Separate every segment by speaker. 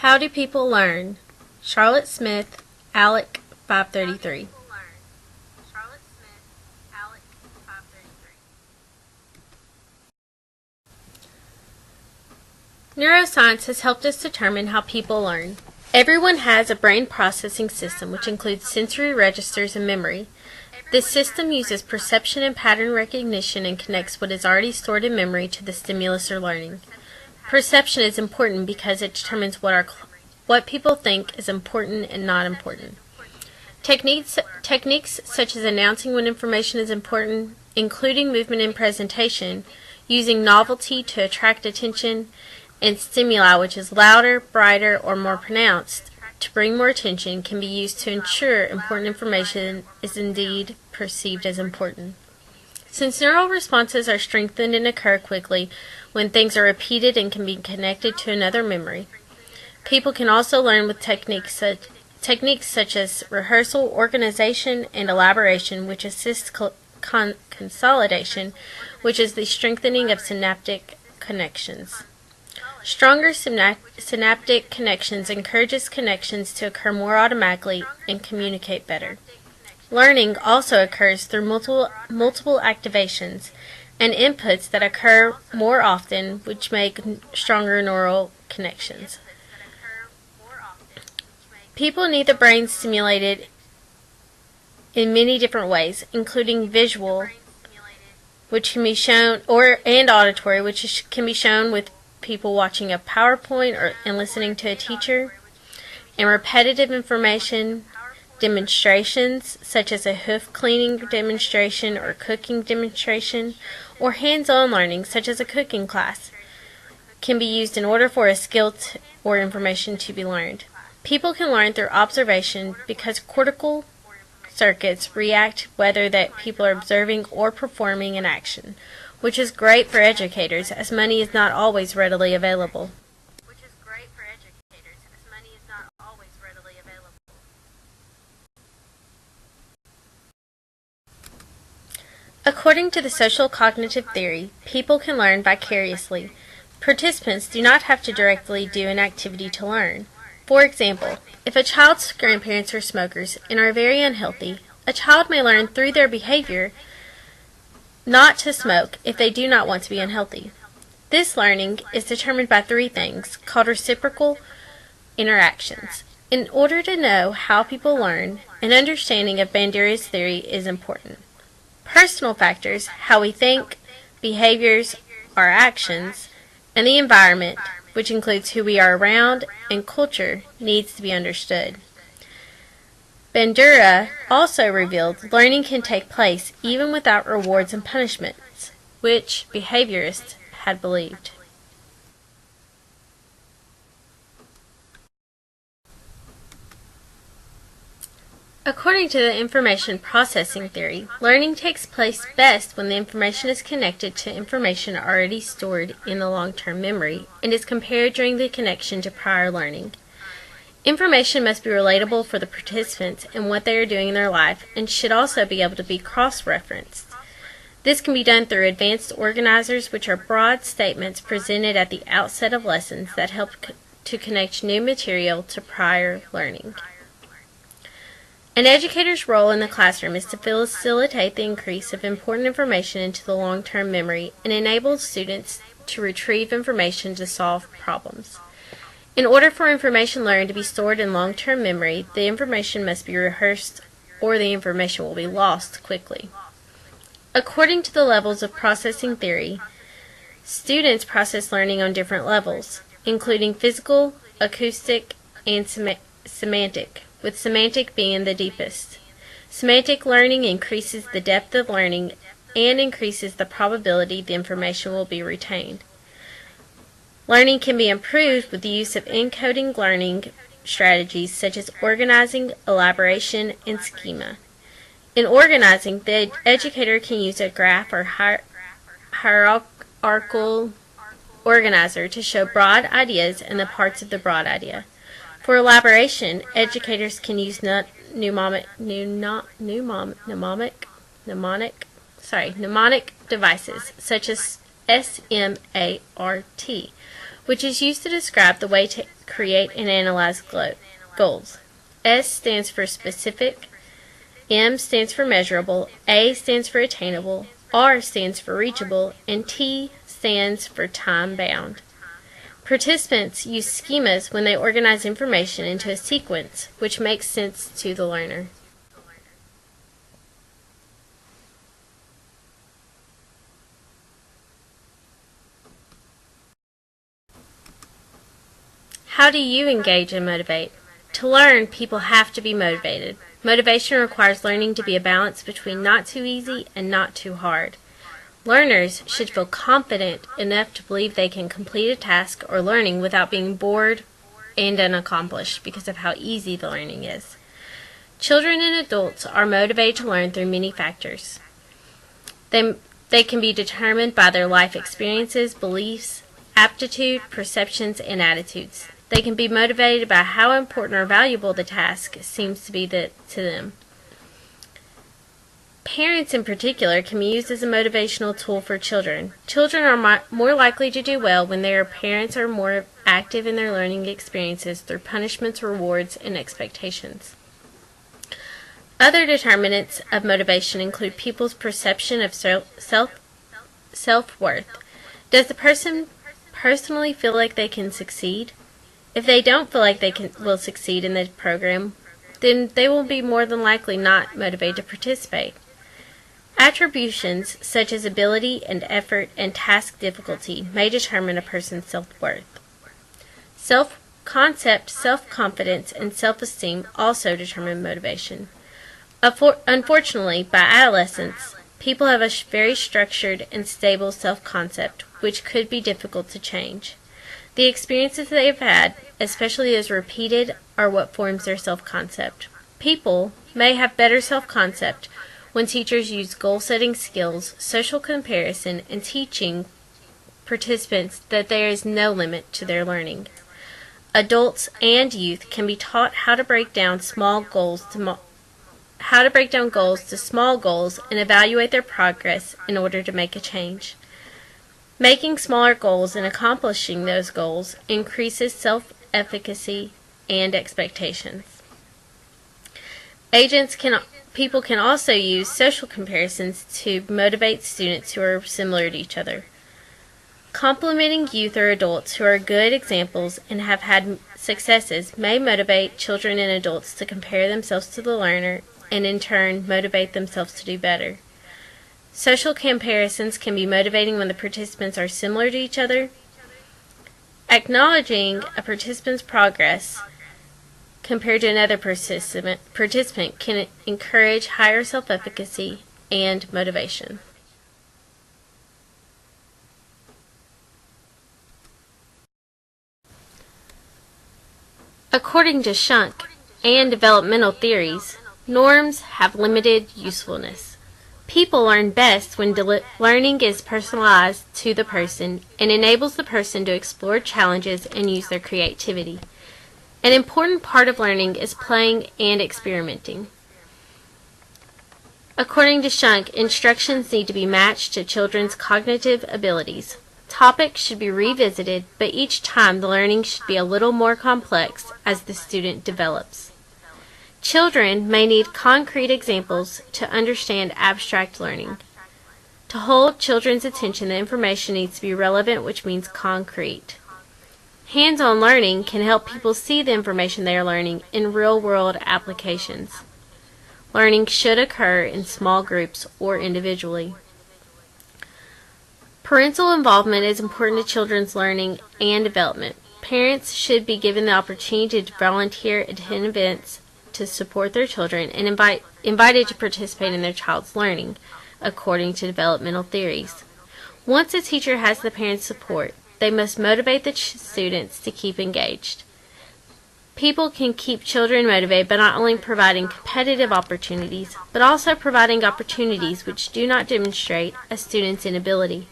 Speaker 1: How do people learn? Charlotte Smith, ALEC 533. Neuroscience has helped us determine how people learn. Everyone has a brain processing system which includes sensory registers and memory. This system uses perception and pattern recognition and connects what is already stored in memory to the stimulus or learning. Perception is important because it determines what people think is important and not important. Techniques such as announcing when information is important, including movement in presentation, using novelty to attract attention, and stimuli, which is louder, brighter, or more pronounced, to bring more attention, can be used to ensure important information is indeed perceived as important. Since neural responses are strengthened and occur quickly when things are repeated and can be connected to another memory, people can also learn with techniques such as rehearsal, organization, and elaboration, which assists consolidation, which is the strengthening of synaptic connections. Stronger synaptic connections encourages connections to occur more automatically and communicate better. Learning also occurs through multiple activations and inputs that occur more often, which make stronger neural connections. People need the brain stimulated in many different ways, including visual, which can be shown, and auditory, which can be shown with people watching a PowerPoint and listening to a teacher, and repetitive information demonstrations such as a hoof cleaning demonstration or cooking demonstration, or hands-on learning such as a cooking class can be used in order for a skill or information to be learned. People can learn through observation because cortical circuits react whether that people are observing or performing an action, which is great for educators as money is not always readily available. According to the social cognitive theory, people can learn vicariously. Participants do not have to directly do an activity to learn. For example, if a child's grandparents are smokers and are very unhealthy, a child may learn through their behavior not to smoke if they do not want to be unhealthy. This learning is determined by three things called reciprocal interactions. In order to know how people learn, an understanding of Bandura's theory is important. Personal factors, how we think, behaviors, our actions, and the environment, which includes who we are around, and culture, needs to be understood. Bandura also revealed learning can take place even without rewards and punishments, which behaviorists had believed. According to the information processing theory, learning takes place best when the information is connected to information already stored in the long-term memory and is compared during the connection to prior learning. Information must be relatable for the participants and what they are doing in their life and should also be able to be cross-referenced. This can be done through advanced organizers, which are broad statements presented at the outset of lessons that help to connect new material to prior learning. An educator's role in the classroom is to facilitate the increase of important information into the long-term memory and enable students to retrieve information to solve problems. In order for information learned to be stored in long-term memory, the information must be rehearsed or the information will be lost quickly. According to the levels of processing theory, students process learning on different levels, including physical, acoustic, and semantic, with semantic being the deepest. Semantic learning increases the depth of learning and increases the probability the information will be retained. Learning can be improved with the use of encoding learning strategies such as organizing, elaboration, and schema. In organizing, the educator can use a graph or hierarchical organizer to show broad ideas and the parts of the broad idea. For elaboration, educators can use mnemonic devices such as SMART, which is used to describe the way to create and analyze goals. S stands for specific, M stands for measurable, A stands for attainable, R stands for reachable, and T stands for time-bound. Participants use schemas when they organize information into a sequence which makes sense to the learner. How do you engage and motivate? To learn, people have to be motivated. Motivation requires learning to be a balance between not too easy and not too hard. Learners should feel confident enough to believe they can complete a task or learning without being bored and unaccomplished because of how easy the learning is. Children and adults are motivated to learn through many factors. They can be determined by their life experiences, beliefs, aptitude, perceptions, and attitudes. They can be motivated by how important or valuable the task seems to be to them. Parents in particular can be used as a motivational tool for children. Children are more likely to do well when their parents are more active in their learning experiences through punishments, rewards, and expectations. Other determinants of motivation include people's perception of self-worth. Does the person personally feel like they can succeed? If they don't feel like they will succeed in the program, then they will be more than likely not motivated to participate. Attributions such as ability and effort and task difficulty may determine a person's self-worth. Self-concept, self-confidence, and self-esteem also determine motivation. Unfortunately, by adolescence, people have a very structured and stable self-concept, which could be difficult to change. The experiences they have had, especially as repeated, are what forms their self-concept. People may have better self-concept when teachers use goal-setting skills, social comparison, and teaching participants that there is no limit to their learning. Adults and youth can be taught how to break down goals to small goals and evaluate their progress in order to make a change. Making smaller goals and accomplishing those goals increases self-efficacy and expectations. People can also use social comparisons to motivate students who are similar to each other. Complimenting youth or adults who are good examples and have had successes may motivate children and adults to compare themselves to the learner and in turn motivate themselves to do better. Social comparisons can be motivating when the participants are similar to each other. Acknowledging a participant's progress compared to another participant can encourage higher self-efficacy and motivation. According to Shunk and developmental theories, norms have limited usefulness. People learn best when learning is personalized to the person and enables the person to explore challenges and use their creativity. An important part of learning is playing and experimenting. According to Shunk, instructions need to be matched to children's cognitive abilities. Topics should be revisited, but each time the learning should be a little more complex as the student develops. Children may need concrete examples to understand abstract learning. To hold children's attention, the information needs to be relevant, which means concrete. Hands-on learning can help people see the information they are learning in real-world applications. Learning should occur in small groups or individually. Parental involvement is important to children's learning and development. Parents should be given the opportunity to volunteer, attend events to support their children, and invited to participate in their child's learning, according to developmental theories. Once a teacher has the parents' support, they must motivate the students to keep engaged. People can keep children motivated by not only providing competitive opportunities, but also providing opportunities which do not demonstrate a student's inability.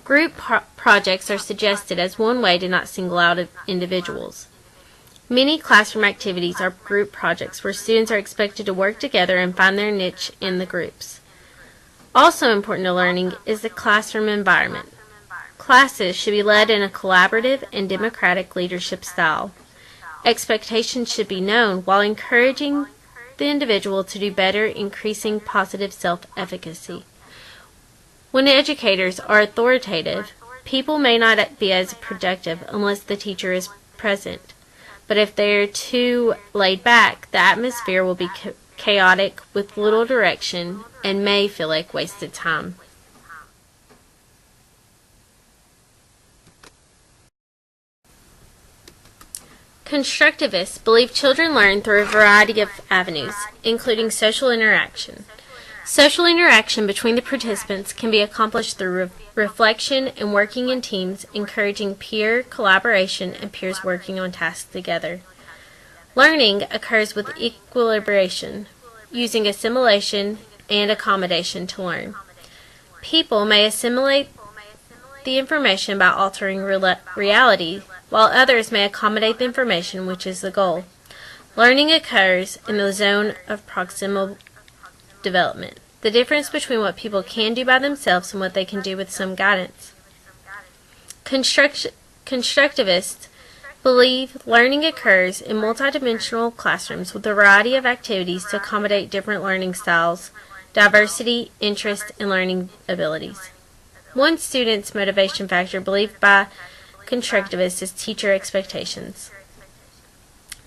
Speaker 1: Group projects are suggested as one way to not single out individuals. Many classroom activities are group projects where students are expected to work together and find their niche in the groups. Also important to learning is the classroom environment. Classes should be led in a collaborative and democratic leadership style. Expectations should be known while encouraging the individual to do better, increasing positive self-efficacy. When educators are authoritative, people may not be as productive unless the teacher is present. But if they are too laid back, the atmosphere will be chaotic with little direction and may feel like wasted time. Constructivists believe children learn through a variety of avenues, including social interaction. Social interaction between the participants can be accomplished through reflection and working in teams, encouraging peer collaboration and peers working on tasks together. Learning occurs with equilibration, using assimilation and accommodation to learn. People may assimilate the information by altering reality, while others may accommodate the information, which is the goal. Learning occurs in the zone of proximal development, the difference between what people can do by themselves and what they can do with some guidance. Constructivists believe learning occurs in multidimensional classrooms with a variety of activities to accommodate different learning styles, diversity, interest, and learning abilities. One student's motivation factor believed by constructivists is teacher expectations.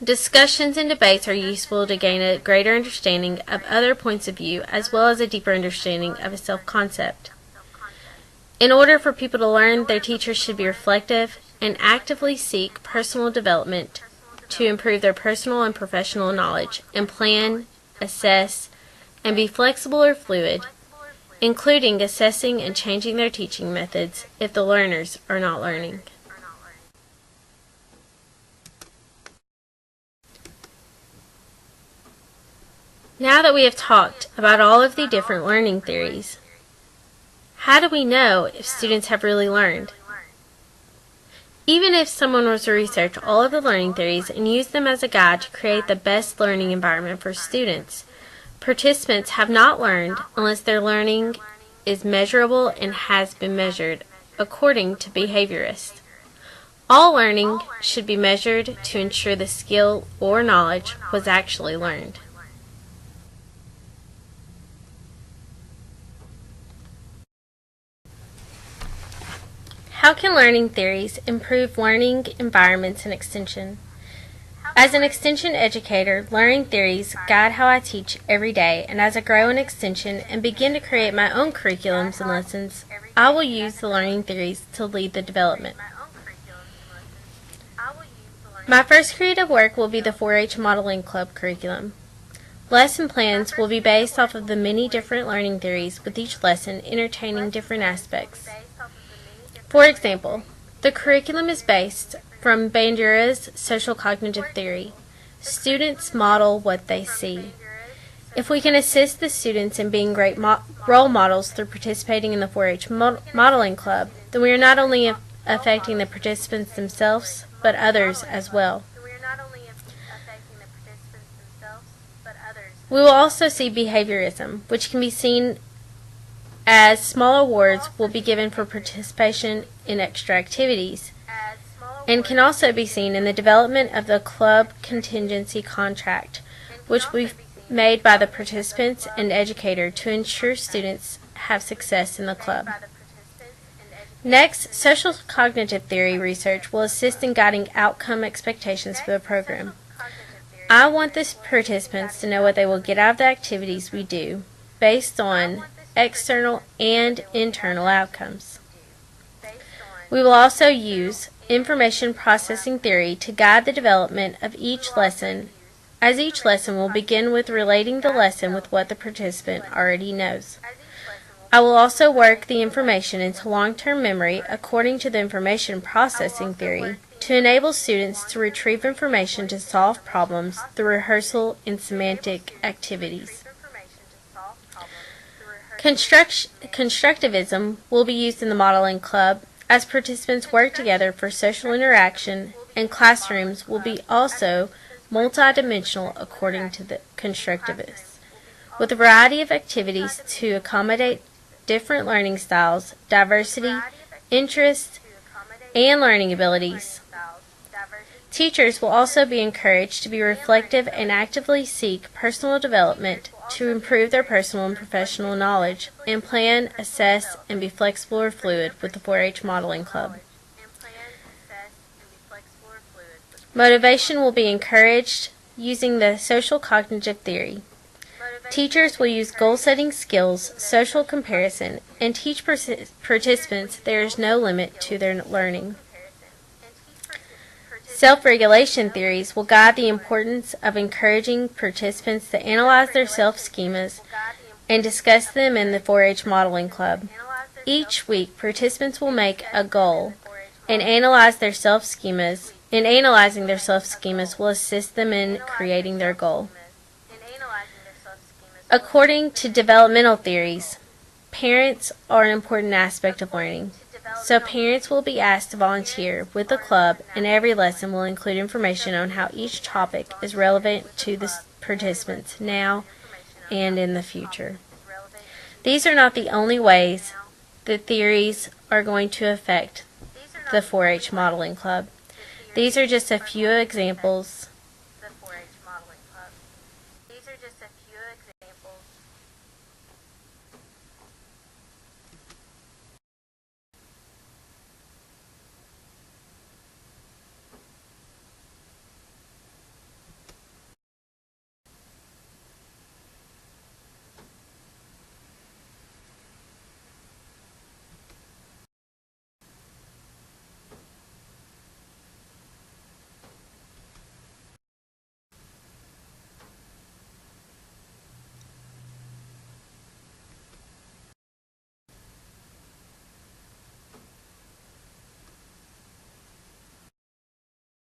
Speaker 1: Discussions and debates are useful to gain a greater understanding of other points of view as well as a deeper understanding of a self-concept. In order for people to learn, their teachers should be reflective and actively seek personal development to improve their personal and professional knowledge and plan, assess, and be flexible or fluid, including assessing and changing their teaching methods if the learners are not learning. Now that we have talked about all of the different learning theories, how do we know if students have really learned? Even if someone was to research all of the learning theories and use them as a guide to create the best learning environment for students, participants have not learned unless their learning is measurable and has been measured, according to behaviorists. All learning should be measured to ensure the skill or knowledge was actually learned. How can learning theories improve learning environments and extension? As an extension educator, learning theories guide how I teach every day, and as I grow in extension and begin to create my own curriculums and lessons, I will use the learning theories to lead the development. My first creative work will be the 4-H Modeling Club curriculum. Lesson plans will be based off of the many different learning theories, with each lesson entertaining different aspects. For example, the curriculum is based from Bandura's social cognitive theory. Students model what they see. If we can assist the students in being great role models through participating in the 4-H Modeling Club, then we are not only affecting the participants themselves, but others as well. We will also see behaviorism, which can be seen as small awards will be given for participation in extra activities, and can also be seen in the development of the club contingency contract, which will be made by the participants and educator to ensure students have success in the club. Next, social cognitive theory research will assist in guiding outcome expectations for the program. I want the participants to know what they will get out of the activities we do, based on external and internal outcomes. We will also use information processing theory to guide the development of each lesson, as each lesson will begin with relating the lesson with what the participant already knows. I will also work the information into long-term memory according to the information processing theory to enable students to retrieve information to solve problems through rehearsal and semantic activities. Constructivism will be used in the modeling club as participants work together for social interaction, and classrooms will be also multidimensional according to the constructivists, with a variety of activities to accommodate different learning styles, diversity, interests, and learning abilities. Teachers will also be encouraged to be reflective and actively seek personal development to improve their personal and professional knowledge, and plan, assess, and be flexible or fluid with the 4-H Modeling Club. Motivation will be encouraged using the social cognitive theory. Teachers will use goal-setting skills, social comparison, and teach participants there is no limit to their learning. Self-regulation theories will guide the importance of encouraging participants to analyze their self-schemas and discuss them in the 4-H Modeling Club. Each week, participants will make a goal and analyze their self-schemas, and analyzing their self-schemas will assist them in creating their goal. According to developmental theories, parents are an important aspect of learning. So parents will be asked to volunteer with the club, and every lesson will include information on how each topic is relevant to the participants now and in the future. These are not the only ways the theories are going to affect the 4-H Modeling Club. These are just a few examples